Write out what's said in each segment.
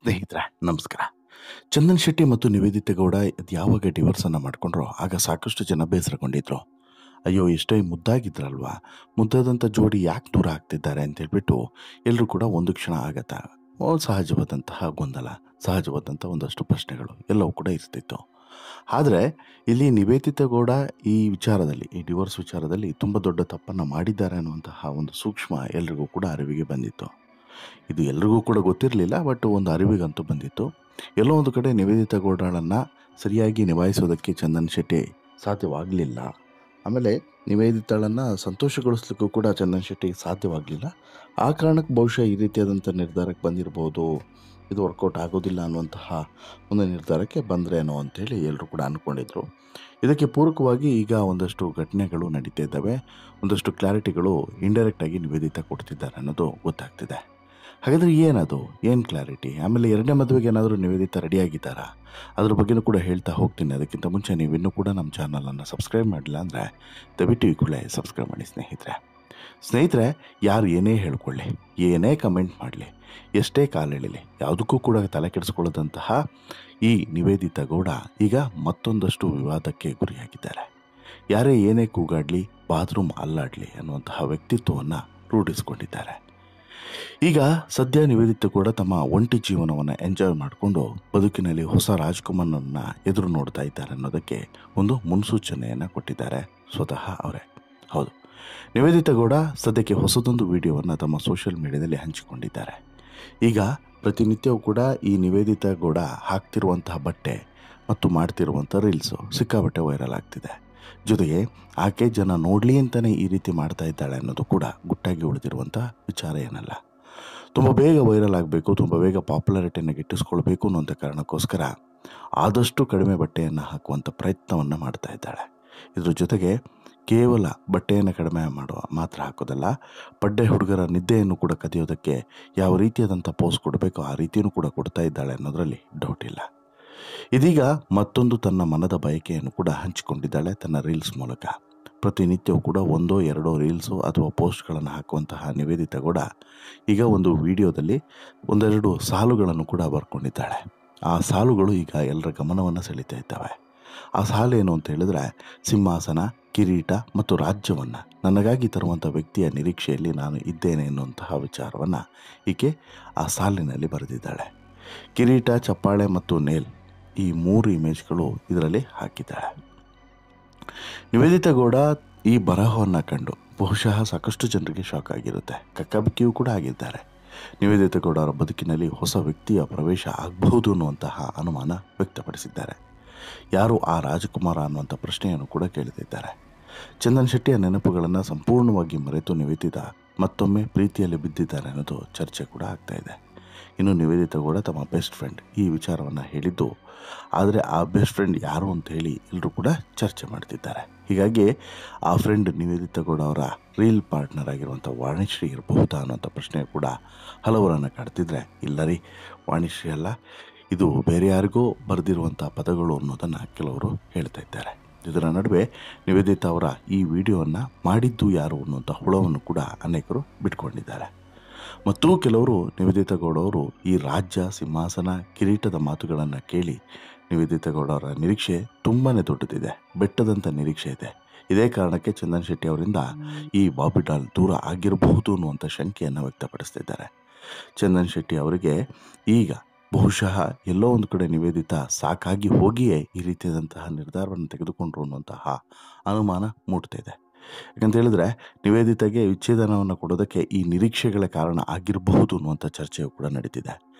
ಸ್ನೇಹಿತರೆ ನಮಸ್ಕಾರ. ಚಂದನ್ ಶೆಟ್ಟಿ ಮತ್ತು ನಿವೇದಿತಾ ಗೌಡ ಅದು ಯಾವಾಗ ಡಿವೋರ್ಸನ್ನು ಮಾಡಿಕೊಂಡ್ರೋ ಆಗ ಸಾಕಷ್ಟು ಜನ ಬೇಸರಗೊಂಡಿದ್ರು. ಅಯ್ಯೋ ಎಷ್ಟೇ ಮುದ್ದಾಗಿದ್ರಲ್ವಾ, ಮುದ್ದಾದಂಥ ಜೋಡಿ ಯಾಕೆ ದೂರ ಆಗ್ತಿದ್ದಾರೆ ಅಂತ ಹೇಳ್ಬಿಟ್ಟು ಎಲ್ಲರೂ ಕೂಡ ಒಂದು ಕ್ಷಣ ಆಗತ್ತ ಸಹಜವಾದಂತಹ ಗೊಂದಲ, ಸಹಜವಾದಂಥ ಒಂದಷ್ಟು ಪ್ರಶ್ನೆಗಳು ಎಲ್ಲವೂ ಕೂಡ ಇರ್ತಿತ್ತು. ಆದರೆ ಇಲ್ಲಿ ನಿವೇದಿತಾ ಗೌಡ ಈ ವಿಚಾರದಲ್ಲಿ, ಈ ಡಿವೋರ್ಸ್ ವಿಚಾರದಲ್ಲಿ ತುಂಬ ದೊಡ್ಡ ತಪ್ಪನ್ನು ಮಾಡಿದ್ದಾರೆ ಅನ್ನುವಂತಹ ಒಂದು ಸೂಕ್ಷ್ಮ ಎಲ್ರಿಗೂ ಕೂಡ ಅರಿವಿಗೆ ಬಂದಿತ್ತು. ಇದು ಎಲ್ರಿಗೂ ಕೂಡ ಗೊತ್ತಿರಲಿಲ್ಲ, ಬಟ್ ಒಂದು ಅರಿವಿಗಂತೂ ಬಂದಿತ್ತು. ಎಲ್ಲೋ ಒಂದು ಕಡೆ ನಿವೇದಿತಾ ಗೌಡಳನ್ನು ಸರಿಯಾಗಿ ನಿಭಾಯಿಸೋದಕ್ಕೆ ಚಂದನ್ ಶೆಟ್ಟಿ ಸಾಧ್ಯವಾಗಲಿಲ್ಲ. ಆಮೇಲೆ ನಿವೇದಿತಾಳನ್ನು ಸಂತೋಷಗೊಳಿಸ್ಲಿಕ್ಕೂ ಕೂಡ ಚಂದನ್ ಶೆಟ್ಟಿಗೆ ಸಾಧ್ಯವಾಗಲಿಲ್ಲ. ಆ ಕಾರಣಕ್ಕೆ ಬಹುಶಃ ಈ ರೀತಿಯಾದಂಥ ನಿರ್ಧಾರಕ್ಕೆ ಬಂದಿರ್ಬೋದು. ಇದು ವರ್ಕೌಟ್ ಆಗೋದಿಲ್ಲ ಅನ್ನುವಂತಹ ಒಂದು ನಿರ್ಧಾರಕ್ಕೆ ಬಂದ್ರೇನೋ ಅಂಥೇಳಿ ಎಲ್ಲರೂ ಕೂಡ ಅಂದ್ಕೊಂಡಿದ್ರು. ಇದಕ್ಕೆ ಪೂರಕವಾಗಿ ಈಗ ಒಂದಷ್ಟು ಘಟನೆಗಳು ನಡೀತಾ ಇದ್ದಾವೆ. ಒಂದಷ್ಟು ಕ್ಲಾರಿಟಿಗಳು ಇಂಡೈರೆಕ್ಟಾಗಿ ನಿವೇದಿತಾ ಕೊಡ್ತಿದ್ದಾರೆ ಅನ್ನೋದು ಗೊತ್ತಾಗ್ತಿದೆ. ಹಾಗಾದರೆ ಏನದು, ಏನು ಕ್ಲಾರಿಟಿ? ಆಮೇಲೆ ಎರಡನೇ ಮದುವೆಗೆ ಏನಾದರೂ ನಿವೇದಿತಾ ರೆಡಿಯಾಗಿದ್ದಾರಾ? ಅದ್ರ ಬಗ್ಗೆನೂ ಕೂಡ ಹೇಳ್ತಾ ಹೋಗ್ತೀನಿ. ಅದಕ್ಕಿಂತ ಮುಂಚೆ ನೀವಿನ್ನೂ ಕೂಡ ನಮ್ಮ ಚಾನಲನ್ನು ಸಬ್ಸ್ಕ್ರೈಬ್ ಮಾಡಿಲ್ಲ ಅಂದರೆ ದಯವಿಟ್ಟು ಈ ಕೂಡಲೇ ಸಬ್ಸ್ಕ್ರೈಬ್ ಮಾಡಿ ಸ್ನೇಹಿತರೆ. ಯಾರು ಏನೇ ಹೇಳ್ಕೊಳ್ಳಿ, ಏನೇ ಕಮೆಂಟ್ ಮಾಡಲಿ, ಎಷ್ಟೇ ಕಾಲೆಳಿಲಿ, ಯಾವುದಕ್ಕೂ ಕೂಡ ತಲೆ ಕೆಡಿಸ್ಕೊಳ್ಳೋದಂತಹ ಈ ನಿವೇದಿತಾ ಗೌಡ ಈಗ ಮತ್ತೊಂದಷ್ಟು ವಿವಾದಕ್ಕೆ ಗುರಿಯಾಗಿದ್ದಾರೆ. ಯಾರೇ ಏನೇ ಕೂಗಾಡಲಿ, ಬಾತ್ರೂಮ್ ಅಲ್ಲಾಡಲಿ ಅನ್ನುವಂತಹ ವ್ಯಕ್ತಿತ್ವವನ್ನು ರೂಢಿಸ್ಕೊಂಡಿದ್ದಾರೆ. ಈಗ ಸದ್ಯ ನಿವೇದಿತಾ ಕೂಡ ತಮ್ಮ ಒಂಟಿ ಜೀವನವನ್ನು ಎಂಜಾಯ್ ಮಾಡಿಕೊಂಡು ಬದುಕಿನಲ್ಲಿ ಹೊಸ ರಾಜ್ಕುಮಾರನನ್ನು ಎದುರು ನೋಡ್ತಾ ಇದ್ದಾರೆ ಅನ್ನೋದಕ್ಕೆ ಒಂದು ಮುನ್ಸೂಚನೆಯನ್ನು ಕೊಟ್ಟಿದ್ದಾರೆ ಸ್ವತಃ ಅವರೇ. ಹೌದು, ನಿವೇದಿತಾ ಗೌಡ ಸದ್ಯಕ್ಕೆ ಹೊಸದೊಂದು ವಿಡಿಯೋವನ್ನು ತಮ್ಮ ಸೋಷಿಯಲ್ ಮೀಡಿಯಾದಲ್ಲಿ ಹಂಚಿಕೊಂಡಿದ್ದಾರೆ. ಈಗ ಪ್ರತಿನಿತ್ಯವೂ ಕೂಡ ಈ ನಿವೇದಿತಾ ಗೌಡ ಹಾಕ್ತಿರುವಂತಹ ಬಟ್ಟೆ ಮತ್ತು ಮಾಡ್ತಿರುವಂಥ ರೀಲ್ಸು ಸಿಕ್ಕಾಬಟ್ಟೆ ವೈರಲ್ ಆಗ್ತಿದೆ. ಜೊತೆಗೆ ಆಕೆ ಜನ ನೋಡಲಿ ಅಂತಲೇ ಈ ರೀತಿ ಮಾಡ್ತಾ ಇದ್ದಾಳೆ ಅನ್ನೋದು ಕೂಡ ಗುಟ್ಟಾಗಿ ಉಳಿದಿರುವಂಥ ವಿಚಾರ ಏನಲ್ಲ. ತುಂಬ ಬೇಗ ವೈರಲ್ ಆಗಬೇಕು, ತುಂಬ ಬೇಗ ಪಾಪ್ಯುಲಾರಿಟಿಯನ್ನು ಗಿಟ್ಟಿಸ್ಕೊಳ್ಬೇಕು ಅನ್ನೋಂಥ ಕಾರಣಕ್ಕೋಸ್ಕರ ಆದಷ್ಟು ಕಡಿಮೆ ಬಟ್ಟೆಯನ್ನು ಹಾಕುವಂಥ ಪ್ರಯತ್ನವನ್ನು ಮಾಡ್ತಾ ಇದ್ದಾಳೆ. ಇದ್ರ ಜೊತೆಗೆ ಕೇವಲ ಬಟ್ಟೆಯನ್ನು ಕಡಿಮೆ ಮಾತ್ರ ಹಾಕೋದಲ್ಲ, ಪಡ್ಡೆ ಹುಡುಗರ ನಿದ್ದೆಯನ್ನು ಕೂಡ ಕದಿಯೋದಕ್ಕೆ ಯಾವ ರೀತಿಯಾದಂಥ ಪೋಸ್ ಕೊಡಬೇಕೋ ಆ ರೀತಿಯೂ ಕೂಡ ಕೊಡ್ತಾ ಇದ್ದಾಳೆ ಅನ್ನೋದರಲ್ಲಿ ಡೌಟ್ ಇಲ್ಲ. ಇದೀಗ ಮತ್ತೊಂದು ತನ್ನ ಮನದ ಬಯಕೆಯನ್ನು ಕೂಡ ಹಂಚಿಕೊಂಡಿದ್ದಾಳೆ ತನ್ನ ರೀಲ್ಸ್ ಮೂಲಕ. ಪ್ರತಿನಿತ್ಯವೂ ಕೂಡ ಒಂದೋ ಎರಡೋ ರೀಲ್ಸು ಅಥವಾ ಪೋಸ್ಟ್ಗಳನ್ನು ಹಾಕುವಂತಹ ನಿವೇದಿತಾ ಗೌಡ ಈಗ ಒಂದು ವಿಡಿಯೋದಲ್ಲಿ ಒಂದೆರಡು ಸಾಲುಗಳನ್ನು ಕೂಡ ಬರ್ಕೊಂಡಿದ್ದಾಳೆ. ಆ ಸಾಲುಗಳು ಈಗ ಎಲ್ಲರ ಗಮನವನ್ನು ಸೆಳೀತಾ ಇದ್ದಾವೆ. ಆ ಸಾಲೇನು ಅಂತ ಹೇಳಿದ್ರೆ, ಸಿಂಹಾಸನ, ಕಿರೀಟ ಮತ್ತು ರಾಜ್ಯವನ್ನು ನನಗಾಗಿ ತರುವಂಥ ವ್ಯಕ್ತಿಯ ನಿರೀಕ್ಷೆಯಲ್ಲಿ ನಾನು ಇದ್ದೇನೆ ಎನ್ನುವಂತಹ ವಿಚಾರವನ್ನು ಈಕೆ ಆ ಸಾಲಿನಲ್ಲಿ ಬರೆದಿದ್ದಾಳೆ. ಕಿರೀಟ, ಚಪ್ಪಾಳೆ ಮತ್ತು ನೇಲ್, ಈ ಮೂರು ಇಮೇಜ್ಗಳು ಇದರಲ್ಲಿ ಹಾಕಿದ್ದಾಳೆ. ನಿವೇದಿತಾ ಗೌಡ ಈ ಬರಹವನ್ನು ಕಂಡು ಬಹುಶಃ ಸಾಕಷ್ಟು ಜನರಿಗೆ ಶಾಕ್ ಆಗಿರುತ್ತೆ, ಕಕ್ಕಾಬಿಕ್ಕಿಯೂ ಕೂಡ ಆಗಿದ್ದಾರೆ. ನಿವೇದಿತಾ ಗೌಡ ಅವರ ಬದುಕಿನಲ್ಲಿ ಹೊಸ ವ್ಯಕ್ತಿಯ ಪ್ರವೇಶ ಆಗಬಹುದು ಅನ್ನುವಂತಹ ಅನುಮಾನ ವ್ಯಕ್ತಪಡಿಸಿದ್ದಾರೆ. ಯಾರು ಆ ರಾಜಕುಮಾರ ಅನ್ನುವಂಥ ಪ್ರಶ್ನೆಯನ್ನು ಕೂಡ ಕೇಳುತ್ತಿದ್ದಾರೆ. ಚಂದನ್ ಶೆಟ್ಟಿಯ ನೆನಪುಗಳನ್ನು ಸಂಪೂರ್ಣವಾಗಿ ಮರೆತು ನಿವೇದಿತಾ ಮತ್ತೊಮ್ಮೆ ಪ್ರೀತಿಯಲ್ಲಿ ಬಿದ್ದಿದ್ದಾರೆ ಅನ್ನೋದು ಚರ್ಚೆ ಕೂಡ ಆಗ್ತಾ ಇದೆ. ಇನ್ನು ನಿವೇದಿತಾ ಗೌಡ ತಮ್ಮ ಬೆಸ್ಟ್ ಫ್ರೆಂಡ್ ಈ ವಿಚಾರವನ್ನು ಹೇಳಿದ್ದು, ಆದರೆ ಆ ಬೆಸ್ಟ್ ಫ್ರೆಂಡ್ ಯಾರು ಅಂತ ಹೇಳಿ ಎಲ್ಲರೂ ಕೂಡ ಚರ್ಚೆ ಮಾಡ್ತಿದ್ದಾರೆ. ಹೀಗಾಗಿ ಆ ಫ್ರೆಂಡ್ ನಿವೇದಿತಾ ಗೌಡ ಅವರ ರೀಲ್ ಪಾರ್ಟ್ನರ್ ಆಗಿರುವಂಥ ವಾಣಿಶ್ರೀ ಇರಬಹುದಾ ಅನ್ನೋಂಥ ಪ್ರಶ್ನೆ ಕೂಡ ಹಲವರನ್ನು ಕಾಡ್ತಿದ್ರೆ, ಇಲ್ಲ ರೀ, ವಾಣಿಶ್ರೀ ಅಲ್ಲ, ಇದು ಬೇರೆ ಯಾರಿಗೋ ಬರೆದಿರುವಂಥ ಪದಗಳು ಅನ್ನೋದನ್ನು ಕೆಲವರು ಹೇಳ್ತಾ ಇದ್ದಾರೆ. ಇದರ ನಡುವೆ ನಿವೇದಿತಾ ಅವರ ಈ ವಿಡಿಯೋವನ್ನು ಮಾಡಿದ್ದು ಯಾರು ಅನ್ನುವಂಥ ಹುಳವನ್ನು ಕೂಡ ಅನೇಕರು ಬಿಟ್ಕೊಂಡಿದ್ದಾರೆ. ಮತ್ತು ಕೆಲವರು ನಿವೇದಿತಾ ಗೌಡ ಅವರು ಈ ರಾಜ್ಯ, ಸಿಂಹಾಸನ, ಕಿರೀಟದ ಮಾತುಗಳನ್ನು ಕೇಳಿ ನಿವೇದಿತಾ ಗೌಡ ಅವರ ನಿರೀಕ್ಷೆ ತುಂಬಾ ದೊಡ್ಡದಿದೆ, ಬೆಟ್ಟದಂಥ ನಿರೀಕ್ಷೆ ಇದೆ. ಇದೇ ಕಾರಣಕ್ಕೆ ಚಂದನ್ ಶೆಟ್ಟಿ ಅವರಿಂದ ಈ ಬಾಬಿ ಡಾಲ್ ದೂರ ಆಗಿರಬಹುದು ಅನ್ನುವಂಥ ಶಂಕೆಯನ್ನು ವ್ಯಕ್ತಪಡಿಸ್ತಿದ್ದಾರೆ. ಚಂದನ್ ಶೆಟ್ಟಿ ಅವರಿಗೆ ಈಗ ಬಹುಶಃ ಎಲ್ಲೋ ಒಂದು ಕಡೆ ನಿವೇದಿತಾ ಸಾಕಾಗಿ ಹೋಗಿಯೇ ಈ ರೀತಿಯಾದಂತಹ ನಿರ್ಧಾರವನ್ನು ತೆಗೆದುಕೊಂಡ್ರು ಅನ್ನುವಂತಹ ಅನುಮಾನ ಮೂಡ್ತಾ ಇದೆ. ಯಾಕಂತ ಹೇಳಿದ್ರೆ ನಿವೇದಿತಾಗೆ ವಿಚ್ಛೇದನವನ್ನು ಕೊಡೋದಕ್ಕೆ ಈ ನಿರೀಕ್ಷೆಗಳ ಕಾರಣ ಆಗಿರಬಹುದು ಅನ್ನುವಂಥ ಚರ್ಚೆಯು ಕೂಡ ನಡೀತಿದೆ.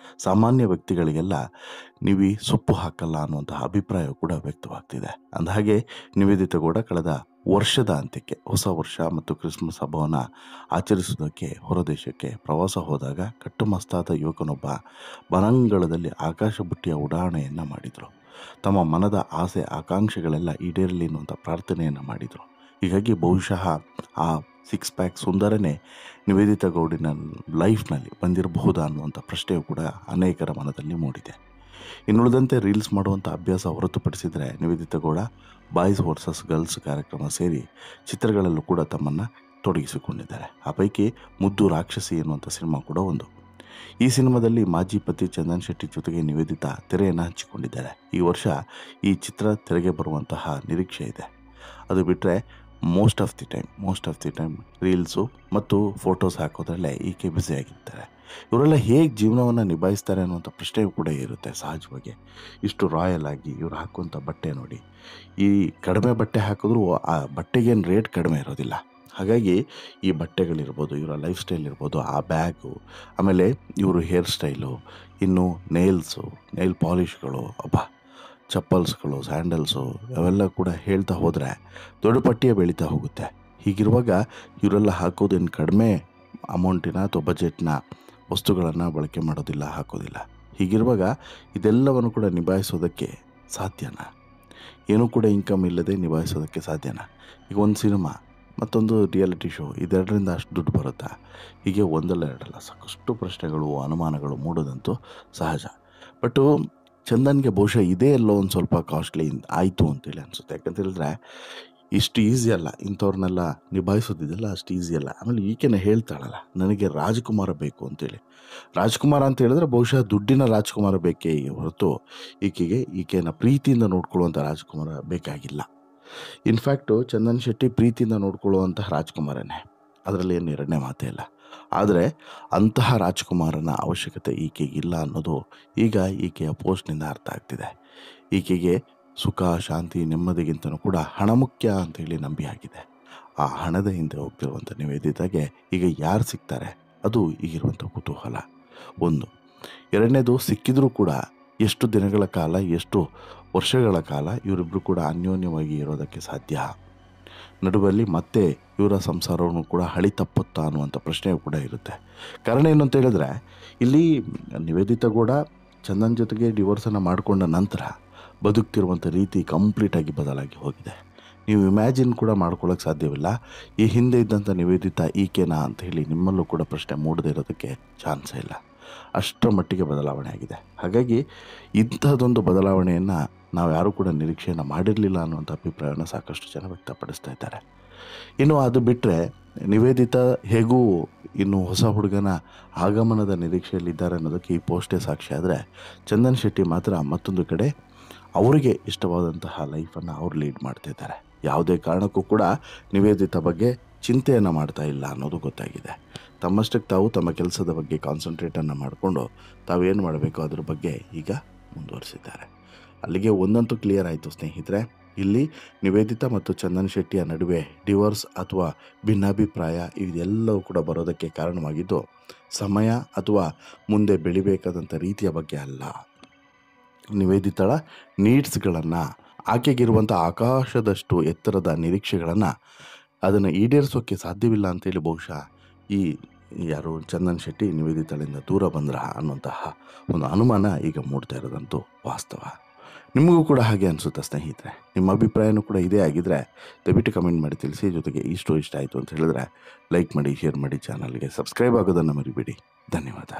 ಸಾಮಾನ್ಯ ವ್ಯಕ್ತಿಗಳಿಗೆಲ್ಲ ನೀವು ಸೊಪ್ಪು ಹಾಕಲ್ಲ ಅನ್ನುವಂತಹ ಅಭಿಪ್ರಾಯ ಕೂಡ ವ್ಯಕ್ತವಾಗ್ತಿದೆ. ಅಂದಹಾಗೆ ನಿವೇದಿತಾ ಗೌಡ ಕಳೆದ ವರ್ಷದ ಅಂತ್ಯಕ್ಕೆ ಹೊಸ ವರ್ಷ ಮತ್ತು ಕ್ರಿಸ್ಮಸ್ ಹಬ್ಬವನ್ನು ಆಚರಿಸುವುದಕ್ಕೆ ಹೊರದೇಶಕ್ಕೆ ಪ್ರವಾಸ ಹೋದಾಗ ಕಟ್ಟುಮಸ್ತಾದ ಯುವಕನೊಬ್ಬ ಬನಂಗಳದಲ್ಲಿ ಆಕಾಶ ಬುಟ್ಟಿಯ ಉಡಾವಣೆಯನ್ನು ಮಾಡಿದರು. ತಮ್ಮ ಮನದ ಆಸೆ ಆಕಾಂಕ್ಷೆಗಳೆಲ್ಲ ಈಡೇರಲಿ ಅನ್ನುವಂಥ ಪ್ರಾರ್ಥನೆಯನ್ನು ಮಾಡಿದರು. ಹೀಗಾಗಿ ಬಹುಶಃ ಆ ಸಿಕ್ಸ್ ಪ್ಯಾಕ್ ಸುಂದರನೇ ನಿವೇದಿತಾ ಗೌಡಿನ ಲೈಫ್ನಲ್ಲಿ ಬಂದಿರಬಹುದಾ ಅನ್ನುವಂಥ ಪ್ರಶ್ನೆಯು ಕೂಡ ಅನೇಕರ ಮನದಲ್ಲಿ ಮೂಡಿದೆ. ಇನ್ನುಳಿದಂತೆ ರೀಲ್ಸ್ ಮಾಡುವಂಥ ಅಭ್ಯಾಸ ಹೊರತುಪಡಿಸಿದರೆ Nivedita Gowda boys versus girls ಕಾರ್ಯಕ್ರಮ ಸೇರಿ ಚಿತ್ರಗಳಲ್ಲೂ ಕೂಡ ತಮ್ಮನ್ನು ತೊಡಗಿಸಿಕೊಂಡಿದ್ದಾರೆ. ಆ ಪೈಕಿ ಮುದ್ದು ರಾಕ್ಷಸಿ ಎನ್ನುವಂಥ ಸಿನಿಮಾ ಕೂಡ ಒಂದು. ಈ ಸಿನಿಮಾದಲ್ಲಿ ಮಾಜಿ ಪತಿ ಚಂದನ್ ಶೆಟ್ಟಿ ಜೊತೆಗೆ ನಿವೇದಿತಾ ತೆರೆಯನ್ನು ಹಂಚಿಕೊಂಡಿದ್ದಾರೆ. ಈ ವರ್ಷ ಈ ಚಿತ್ರ ತೆರೆಗೆ ಬರುವಂತಹ ನಿರೀಕ್ಷೆ ಇದೆ. ಅದು ಬಿಟ್ಟರೆ most of the time reels ಮತ್ತು ಫೋಟೋಸ್ ಹಾಕೋದ್ರಲ್ಲೇ ಈಕೆ ಬ್ಯುಸಿಯಾಗಿರ್ತಾರೆ. ಇವರೆಲ್ಲ ಹೇಗೆ ಜೀವನವನ್ನು ನಿಭಾಯಿಸ್ತಾರೆ ಅನ್ನುವಂಥ ಪ್ರಶ್ನೆಯೂ ಕೂಡ ಇರುತ್ತೆ ಸಹಜವಾಗಿ. ಇಷ್ಟು ರಾಯಲ್ ಆಗಿ ಇವ್ರು ಹಾಕುವಂಥ ಬಟ್ಟೆ ನೋಡಿ, ಈ ಕಡಿಮೆ ಬಟ್ಟೆ ಹಾಕಿದ್ರೂ ಆ ಬಟ್ಟೆಗೇನು ರೇಟ್ ಕಡಿಮೆ ಇರೋದಿಲ್ಲ. ಹಾಗಾಗಿ ಈ ಬಟ್ಟೆಗಳಿರ್ಬೋದು, ಇವರ ಲೈಫ್ ಸ್ಟೈಲ್ ಇರ್ಬೋದು, ಆ ಬ್ಯಾಗು, ಆಮೇಲೆ ಇವರು ಹೇರ್ ಸ್ಟೈಲು, ಇನ್ನು ನೈಲ್ ಪಾಲಿಷ್ಗಳು, ಚಪ್ಪಲ್ಸ್ಗಳು, ಸ್ಯಾಂಡಲ್ಸು ಅವೆಲ್ಲ ಕೂಡ ಹೇಳ್ತಾ ಹೋದರೆ ದೊಡ್ಡ ಪಟ್ಟಿಯೇ ಬೆಳೀತಾ ಹೋಗುತ್ತೆ. ಹೀಗಿರುವಾಗ ಇವರೆಲ್ಲ ಹಾಕೋದೇನು ಕಡಿಮೆ ಅಮೌಂಟಿನ ಅಥವಾ ಬಜೆಟ್ನ ವಸ್ತುಗಳನ್ನು ಬಳಕೆ ಮಾಡೋದಿಲ್ಲ, ಹಾಕೋದಿಲ್ಲ. ಹೀಗಿರುವಾಗ ಇದೆಲ್ಲವನ್ನು ಕೂಡ ನಿಭಾಯಿಸೋದಕ್ಕೆ ಸಾಧ್ಯನಾ? ಏನೂ ಕೂಡ ಇನ್ಕಮ್ ಇಲ್ಲದೆ ನಿಭಾಯಿಸೋದಕ್ಕೆ ಸಾಧ್ಯನಾ? ಈಗ ಒಂದು ಸಿನಿಮಾ ಮತ್ತೊಂದು ರಿಯಾಲಿಟಿ ಶೋ, ಇದೆರಡರಿಂದ ಅಷ್ಟು ದುಡ್ಡು ಬರುತ್ತಾ? ಹೀಗೆ ಒಂದಲ್ಲ ಎರಡಲ್ಲ ಸಾಕಷ್ಟು ಪ್ರಶ್ನೆಗಳು, ಅನುಮಾನಗಳು ಮೂಡೋದಂತೂ ಸಹಜ. ಬಟ್ಟು ಚಂದನ್ಗೆ ಬಹುಶಃ ಇದೇ ಎಲ್ಲೋ ಒಂದು ಸ್ವಲ್ಪ ಕಾಸ್ಟ್ಲಿ ಆಯಿತು ಅಂತೇಳಿ ಅನಿಸುತ್ತೆ. ಯಾಕಂತ ಹೇಳಿದ್ರೆ ಇಷ್ಟು ಈಸಿ ಅಲ್ಲ, ಇಂಥವ್ರನ್ನೆಲ್ಲ ನಿಭಾಯಿಸೋದಿದೆಲ್ಲ ಅಷ್ಟು ಈಸಿ ಅಲ್ಲ. ಆಮೇಲೆ ಈಕೆನ ಹೇಳ್ತಾಳಲ್ಲ, ನನಗೆ ರಾಜ್ಕುಮಾರ ಬೇಕು ಅಂತೇಳಿ. ರಾಜ್ಕುಮಾರ ಅಂತ ಹೇಳಿದ್ರೆ ಬಹುಶಃ ದುಡ್ಡಿನ ರಾಜ್ಕುಮಾರ ಬೇಕೇ ಹೊರತು ಈಕೆನ ಪ್ರೀತಿಯಿಂದ ನೋಡ್ಕೊಳ್ಳುವಂಥ ರಾಜ್ಕುಮಾರ ಬೇಕಾಗಿಲ್ಲ. ಇನ್ಫ್ಯಾಕ್ಟು ಚಂದನ್ ಶೆಟ್ಟಿ ಪ್ರೀತಿಯಿಂದ ನೋಡ್ಕೊಳ್ಳುವಂತಹ ರಾಜ್ಕುಮಾರನೇ, ಅದರಲ್ಲಿ ಏನು ಎರಡನೇ ಮಾತೇ ಇಲ್ಲ. ಆದರೆ ಅಂತಹ ರಾಜ್ಕುಮಾರನ ಅವಶ್ಯಕತೆ ಈಕೆಗಿಲ್ಲ ಅನ್ನೋದು ಈಗ ಈಕೆಯ ಪೋಸ್ಟ್ನಿಂದ ಅರ್ಥ ಆಗ್ತಿದೆ. ಈಕೆಗೆ ಸುಖ, ಶಾಂತಿ, ನೆಮ್ಮದಿಗಿಂತನೂ ಕೂಡ ಹಣ ಮುಖ್ಯ ಅಂತೇಳಿ ನಂಬಿ ಆಗಿದೆ. ಆ ಹಣದ ಹಿಂದೆ ಹೋಗ್ತಿರುವಂಥ ನಿವೇದಿತಾಗೆ ಈಗ ಯಾರು ಸಿಗ್ತಾರೆ, ಅದು ಈಗಿರುವಂಥ ಕುತೂಹಲ ಒಂದು. ಎರಡನೇದು, ಸಿಕ್ಕಿದ್ರೂ ಕೂಡ ಎಷ್ಟು ದಿನಗಳ ಕಾಲ, ಎಷ್ಟು ವರ್ಷಗಳ ಕಾಲ ಇವರಿಬ್ಬರು ಕೂಡ ಅನ್ಯೋನ್ಯವಾಗಿ ಇರೋದಕ್ಕೆ ಸಾಧ್ಯ? ನಡುವಲ್ಲಿ ಮತ್ತೆ ಇವರ ಸಂಸಾರವನ್ನು ಕೂಡ ಹಳಿ ತಪ್ಪುತ್ತಾ ಅನ್ನುವಂಥ ಪ್ರಶ್ನೆಯೂ ಕೂಡ ಇರುತ್ತೆ. ಕಾರಣ ಏನು ಅಂತ ಹೇಳಿದ್ರೆ, ಇಲ್ಲಿ ನಿವೇದಿತಾ ಕೂಡ ಚಂದನ್ ಜೊತೆಗೆ ಡಿವೋರ್ಸನ್ನು ಮಾಡಿಕೊಂಡ ನಂತರ ಬದುಕ್ತಿರುವಂಥ ರೀತಿ ಕಂಪ್ಲೀಟಾಗಿ ಬದಲಾಗಿ ಹೋಗಿದೆ. ನೀವು ಇಮ್ಯಾಜಿನ್ ಕೂಡ ಮಾಡ್ಕೊಳ್ಳೋಕ್ಕೆ ಸಾಧ್ಯವಿಲ್ಲ. ಈ ಹಿಂದೆ ಇದ್ದಂಥ ನಿವೇದಿತಾ ಈಕೆನಾ ಅಂತ ಹೇಳಿ ನಿಮ್ಮಲ್ಲೂ ಕೂಡ ಪ್ರಶ್ನೆ ಮೂಡದೇ ಇರೋದಕ್ಕೆ ಚಾನ್ಸೇ ಇಲ್ಲ. ಅಷ್ಟರ ಮಟ್ಟಿಗೆ ಬದಲಾವಣೆ ಆಗಿದೆ. ಹಾಗಾಗಿ ಇಂತಹದೊಂದು ಬದಲಾವಣೆಯನ್ನು ನಾವು ಯಾರೂ ಕೂಡ ನಿರೀಕ್ಷೆಯನ್ನು ಮಾಡಿರಲಿಲ್ಲ ಅನ್ನುವಂಥ ಅಭಿಪ್ರಾಯವನ್ನು ಸಾಕಷ್ಟು ಜನ ವ್ಯಕ್ತಪಡಿಸ್ತಾ ಇದ್ದಾರೆ. ಇನ್ನು ಅದು ಬಿಟ್ಟರೆ ನಿವೇದಿತಾ ಹೇಗೂ ಇನ್ನು ಹೊಸ ಹುಡುಗನ ಆಗಮನದ ನಿರೀಕ್ಷೆಯಲ್ಲಿದ್ದಾರೆ ಅನ್ನೋದಕ್ಕೆ ಈ ಪೋಸ್ಟೇ ಸಾಕ್ಷಿ. ಆದರೆ ಚಂದನ್ ಶೆಟ್ಟಿ ಮಾತ್ರ ಮತ್ತೊಂದು ಕಡೆ ಅವರಿಗೆ ಇಷ್ಟವಾದಂತಹ ಲೈಫನ್ನು ಅವ್ರು ಲೀಡ್ ಮಾಡ್ತಿದ್ದಾರೆ. ಯಾವುದೇ ಕಾರಣಕ್ಕೂ ಕೂಡ ನಿವೇದಿತಾ ಬಗ್ಗೆ ಚಿಂತೆಯನ್ನು ಮಾಡ್ತಾ ಇಲ್ಲ ಅನ್ನೋದು ಗೊತ್ತಾಗಿದೆ. ತಮ್ಮಷ್ಟಕ್ಕೆ ತಾವು ತಮ್ಮ ಕೆಲಸದ ಬಗ್ಗೆ ಕಾನ್ಸಂಟ್ರೇಟನ್ನು ಮಾಡಿಕೊಂಡು ತಾವೇನು ಮಾಡಬೇಕು ಅದ್ರ ಬಗ್ಗೆ ಈಗ ಮುಂದುವರಿಸಿದ್ದಾರೆ. ಅಲ್ಲಿಗೆ ಒಂದಂತೂ ಕ್ಲಿಯರ್ ಆಯಿತು ಸ್ನೇಹಿತರೆ, ಇಲ್ಲಿ ನಿವೇದಿತಾ ಮತ್ತು ಚಂದನ್ ಶೆಟ್ಟಿಯ ನಡುವೆ ಡಿವೋರ್ಸ್ ಅಥವಾ ಭಿನ್ನಾಭಿಪ್ರಾಯ ಇದೆಲ್ಲವೂ ಕೂಡ ಬರೋದಕ್ಕೆ ಕಾರಣವಾಗಿದ್ದು ಸಮಯ ಅಥವಾ ಮುಂದೆ ಬೆಳಿಬೇಕಾದಂಥ ರೀತಿಯ ಬಗ್ಗೆ ಅಲ್ಲ. ನಿವೇದಿತಾಳ ನೀಡ್ಸ್ಗಳನ್ನು, ಆಕೆಗಿರುವಂಥ ಆಕಾಶದಷ್ಟು ಎತ್ತರದ ನಿರೀಕ್ಷೆಗಳನ್ನು ಅದನ್ನು ಈಡೇರಿಸೋಕ್ಕೆ ಸಾಧ್ಯವಿಲ್ಲ ಅಂತೇಳಿ ಬಹುಶಃ ಈ ಚಂದನ್ ಶೆಟ್ಟಿ ನಿವೇದಿತಾಳಿಂದ ದೂರ ಬಂದ್ರ ಅನ್ನುವಂತಹ ಒಂದು ಅನುಮಾನ ಈಗ ಮೂಡ್ತಾ ಇರೋದಂತೂ ವಾಸ್ತವ. ನಿಮಗೂ ಕೂಡ ಹಾಗೆ ಅನಿಸುತ್ತಾ ಸ್ನೇಹಿತರೆ? ನಿಮ್ಮ ಅಭಿಪ್ರಾಯನೂ ಕೂಡ ಇದೇ ಆಗಿದ್ದರೆ ದಯವಿಟ್ಟು ಕಮೆಂಟ್ ಮಾಡಿ ತಿಳಿಸಿ. ಜೊತೆಗೆ ಇಷ್ಟ ಆಯಿತು ಅಂತ ಹೇಳಿದ್ರೆ ಲೈಕ್ ಮಾಡಿ, ಶೇರ್ ಮಾಡಿ, ಚಾನಲ್ಗೆ ಸಬ್ಸ್ಕ್ರೈಬ್ ಆಗೋದನ್ನು ಮರಿಬೇಡಿ. ಧನ್ಯವಾದ.